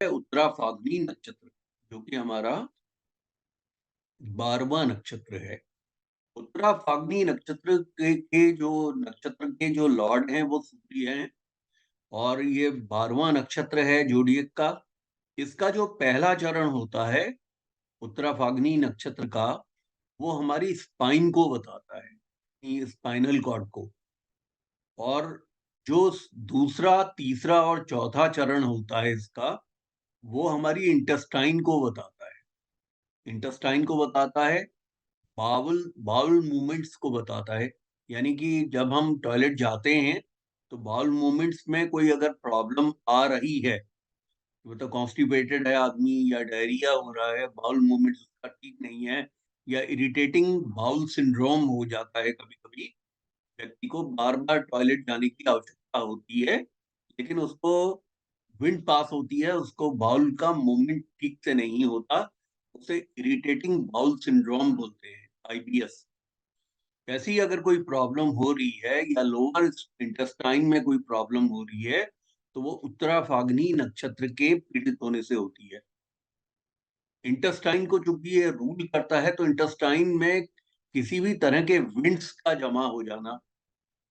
है उत्तरा फाल्गुनी नक्षत्र, जो कि हमारा 12वां नक्षत्र है। उत्तरा फाल्गुनी नक्षत्र के जो लॉर्ड हैं वो सूर्य हैं, और ये 12वां नक्षत्र है जोडिएक का। इसका जो पहला चरण होता है उत्तरा फाल्गुनी नक्षत्र का, वो हमारी स्पाइन को बताता है, स्पाइनल कॉर्ड को। और जो दूसरा, तीसरा और चौथा चरण होता है इसका, वो हमारी इंटेस्टाइन को बताता है। इंटेस्टाइन को बताता है, बाउल बाउल मूवमेंट्स को बताता है। यानी कि जब हम टॉयलेट जाते हैं तो बाउल मूवमेंट्स में कोई अगर प्रॉब्लम आ रही है, मतलब कॉन्स्टिपेटेड है आदमी, या डायरिया हो रहा है, बाउल मूवमेंट्स उसका ठीक नहीं है, या इरिटेटिंग बाउल सिंड्रोम हो जाता है, कभी कभी व्यक्ति को बार बार टॉयलेट जाने की आवश्यकता होती है, लेकिन उसको विंड पास होती है, उसको बाउल का मूवमेंट ठीक से नहीं होता, उसे इरिटेटिंग बाउल सिंड्रोम बोलते हैं, आईबीएस। ऐसी ही अगर कोई प्रॉब्लम हो रही है या लोअर इंटेस्टाइन में कोई प्रॉब्लम हो रही है, तो वो उत्तरा फाल्गुनी नक्षत्र के पीड़ित होने से होती है। इंटेस्टाइन को चूंकि ये रूल करता है, तो इंटेस्टाइन में किसी भी तरह के विंड्स का जमा हो जाना,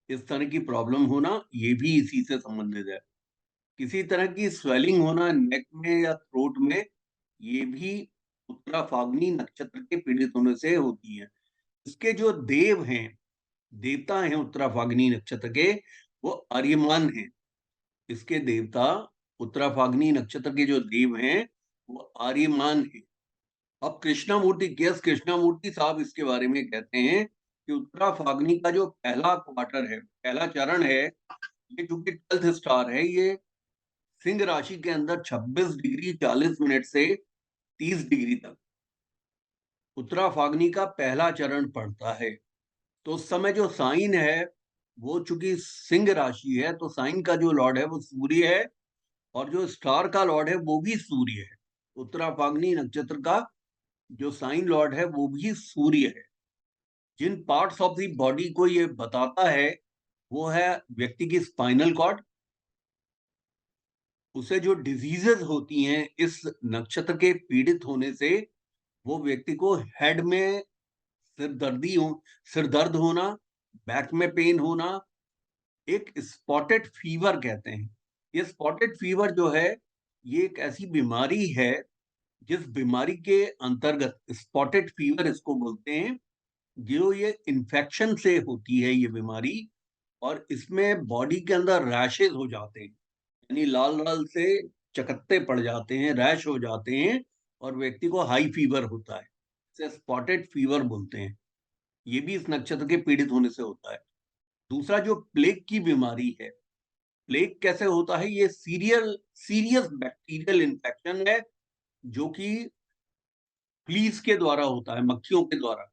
इस तरह की प्रॉब्लम होना, ये भी इसी से संबंधित है। किसी तरह की स्वेलिंग होना नेक में या थ्रोट में, ये भी उत्तरा फाल्गुनी नक्षत्र के पीड़ित होने से होती है। इसके जो देव हैं, देवता हैं उत्तरा फाल्गुनी नक्षत्र के, वो आर्यमान हैं। इसके देवता उत्तरा फाल्गुनी नक्षत्र के जो देव हैं, वो आर्यमान हैं। अब कृष्णामूर्ति, कृष्णामूर्ति साहब इसके बारे में कहते हैं कि उत्तरा फाल्गुनी का जो पहला क्वार्टर है, पहला चरण है, ये चूंकि 12th स्टार है, ये सिंह राशि के अंदर 26 डिग्री 40 मिनट से 30 डिग्री तक उत्तरा फाल्गुनी का पहला चरण पड़ता है। तो उस समय जो साइन है, वो चूंकि सिंह राशि है, तो साइन का जो लॉर्ड है वो सूर्य है, और जो स्टार का लॉर्ड है वो भी सूर्य है। उत्तरा फाल्गुनी नक्षत्र का जो साइन लॉर्ड है वो भी सूर्य है। जिन पार्ट्स ऑफ द बॉडी को ये बताता है, वो है व्यक्ति की स्पाइनल कॉर्ड। उसे जो डिजीजेस होती हैं इस नक्षत्र के पीड़ित होने से, वो व्यक्ति को हेड में सिर दर्दी हो सिर दर्द होना, बैक में पेन होना, एक स्पॉटेड फीवर कहते हैं। ये स्पॉटेड फीवर जो है, ये एक ऐसी बीमारी है जिस बीमारी के अंतर्गत, स्पॉटेड फीवर इसको बोलते हैं, जो ये इन्फेक्शन से होती है ये बीमारी, और इसमें बॉडी के अंदर रैशेज हो जाते हैं, यानी लाल लाल से चकत्ते पड़ जाते हैं, रैश हो जाते हैं, और व्यक्ति को हाई फीवर होता है। इसे स्पॉटेड फीवर बोलते हैं। ये भी इस नक्षत्र के पीड़ित होने से होता है। दूसरा जो प्लेग की बीमारी है, प्लेग कैसे होता है, ये सीरियस बैक्टीरियल इन्फेक्शन है, जो कि फ्लीज के द्वारा होता है, मक्खियों के द्वारा।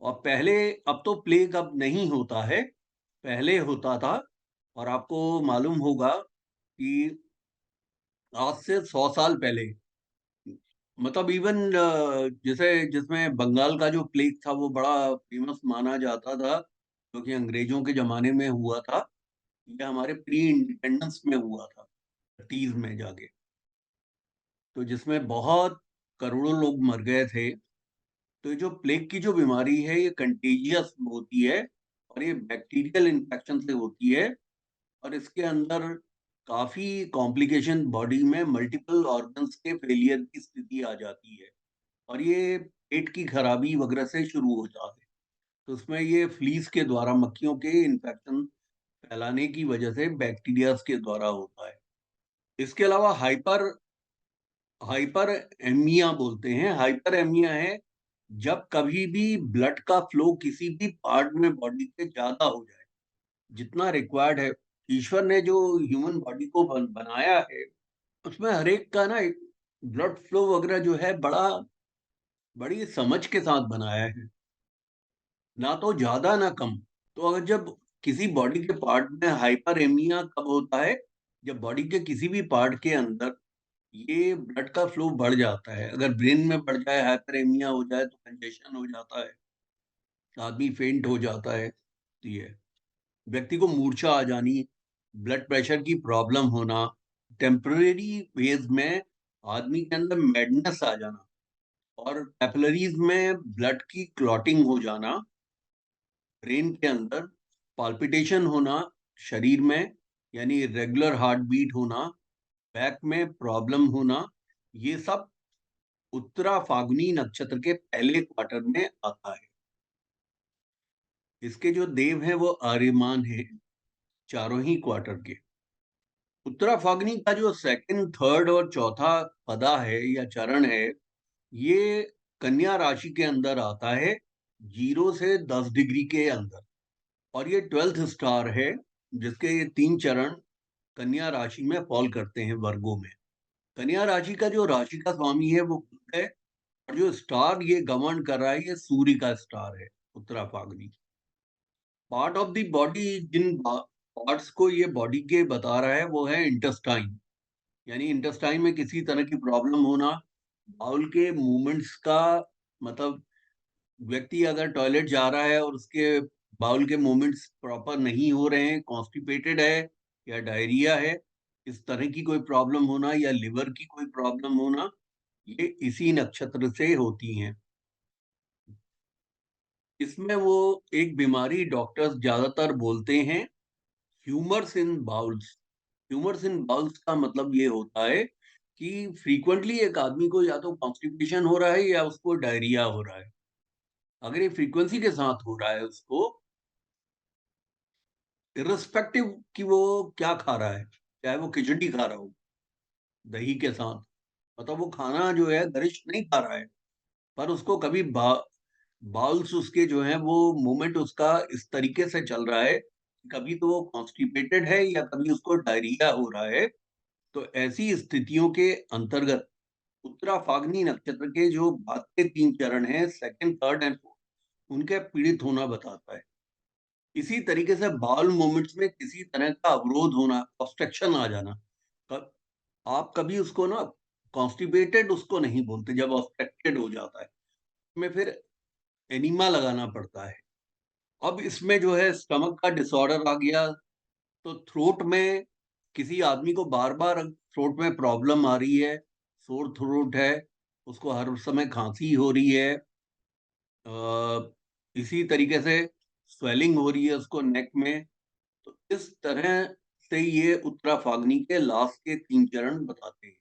और पहले, अब तो प्लेग अब नहीं होता है, पहले होता था। और आपको मालूम होगा कि आज से 100 साल पहले, मतलब इवन जैसे जिसमें बंगाल का जो प्लेग था वो बड़ा फेमस माना जाता था, क्योंकि अंग्रेजों के जमाने में हुआ था। ये हमारे प्री इंडिपेंडेंस में हुआ था, 30 में जाके, तो जिसमें बहुत करोड़ों लोग मर गए थे। तो ये जो प्लेग की जो बीमारी है, ये कंटेजियस होती है, और ये बैक्टीरियल इन्फेक्शन से होती है, और इसके अंदर काफी कॉम्प्लिकेशन, बॉडी में मल्टीपल ऑर्गन्स के फेलियर की स्थिति आ जाती है, और ये पेट की खराबी वगैरह से शुरू हो जाते हैं। तो उसमें ये फ्लीज के द्वारा, मक्खियों के इन्फेक्शन फैलाने की वजह से बैक्टीरिया के द्वारा होता है। इसके अलावा हाइपर हाइपर एमिया बोलते हैं। हाइपर एमिया है जब कभी भी ब्लड का फ्लो किसी भी पार्ट में बॉडी के ज्यादा हो जाए, जितना रिक्वायर्ड है। ईश्वर ने जो ह्यूमन बॉडी को बनाया है, उसमें हर एक का ना एक ब्लड फ्लो वगैरह जो है, बड़ी समझ के साथ बनाया है, ना तो ज्यादा ना कम। तो अगर जब किसी बॉडी के पार्ट में हाइपर एमिया कब होता है, जब बॉडी के किसी भी पार्ट के अंदर ये ब्लड का फ्लो बढ़ जाता है। अगर ब्रेन में बढ़ जाए, हाइपरेमिया हो जाए, तो कंजेशन हो जाता है, आदमी फेंट हो जाता है। तो ये व्यक्ति को मूर्छा आ जानी, ब्लड प्रेशर की प्रॉब्लम होना, टेम्परेरी फेज में आदमी के अंदर मैडनेस आ जाना और कैपिलरीज में ब्लड की क्लॉटिंग हो जाना, ब्रेन के अंदर पाल्पिटेशन होना शरीर में, यानी रेगुलर हार्ट बीट होना, बैक में प्रॉब्लम होना, ये सब उत्तरा फाल्गुनी नक्षत्र के पहले क्वार्टर में आता है। इसके जो देव हैं वो आर्यमान है, चारों ही क्वार्टर के। उत्तरा फाल्गुनी का जो सेकंड, थर्ड और चौथा पदा है या चरण है, ये कन्या राशि के अंदर आता है, 0 से 10 डिग्री के अंदर। और ये 12th स्टार है, जिसके ये 3 चरण कन्या राशि में फॉल करते हैं, वर्गों में। कन्या राशि का जो राशि का स्वामी है वो बुध है, और जो स्टार ये गवर्न कर रहा है ये सूर्य का स्टार है, Uttara Phalguni. Part of the body, जिन पार्ट्स को ये बॉडी के बता रहा है वो है इंटेस्टाइन, यानी इंटेस्टाइन में किसी तरह की प्रॉब्लम होना, बाउल के मूवमेंट्स का, मतलब व्यक्ति अगर टॉयलेट जा रहा है और उसके बाउल के मूवमेंट्स प्रॉपर नहीं हो रहे हैं, कॉन्स्टिपेटेड है या डायरिया है, इस तरह की कोई प्रॉब्लम होना या लिवर की कोई प्रॉब्लम होना, ये इसी नक्षत्र से होती हैं। इसमें वो एक बीमारी डॉक्टर्स ज्यादातर बोलते हैं, ह्यूमर्स इन बाउल्स। ह्यूमर्स इन बाउल्स का मतलब ये होता है कि फ्रीक्वेंटली एक आदमी को या तो कॉन्स्टिपेशन हो रहा है या उसको डायरिया हो रहा है। अगर ये फ्रीक्वेंसी के साथ हो रहा है उसको, इर्रिस्पेक्टिव कि वो क्या खा रहा है, चाहे वो खिचड़ी खा रहा हो दही के साथ, मतलब वो खाना जो है गरिष्ठ नहीं खा रहा है, पर उसको कभी बाउल्स उसके जो है वो मूवमेंट उसका इस तरीके से चल रहा है, कभी तो वो कॉन्स्टिपेटेड है या कभी उसको डायरिया हो रहा है। तो ऐसी स्थितियों के अंतर्गत उत्तरा फाल्गुनी नक्षत्र के जो बाद के 3 चरण हैं, सेकंड, थर्ड एंड फोर्थ, उनके पीड़ित होना बताता है। इसी तरीके से बाउल मूवमेंट्स में किसी तरह का अवरोध होना, ऑब्स्ट्रक्शन आ जाना। आप कभी उसको ना कॉन्स्टिपेटेड उसको नहीं बोलते, जब ऑब्स्ट्रक्टेड हो जाता है में फिर एनीमा लगाना पड़ता है। अब इसमें जो है स्टमक का डिसऑर्डर आ गया, तो थ्रोट में किसी आदमी को बार बार थ्रोट में प्रॉब्लम आ रही है, सोर थ्रोट है, उसको हर समय खांसी हो रही है, इसी तरीके से स्वेलिंग हो रही है उसको नेक में। तो इस तरह से ये उत्तरा फाल्गुनी के लास्ट के 3 चरण बताते हैं।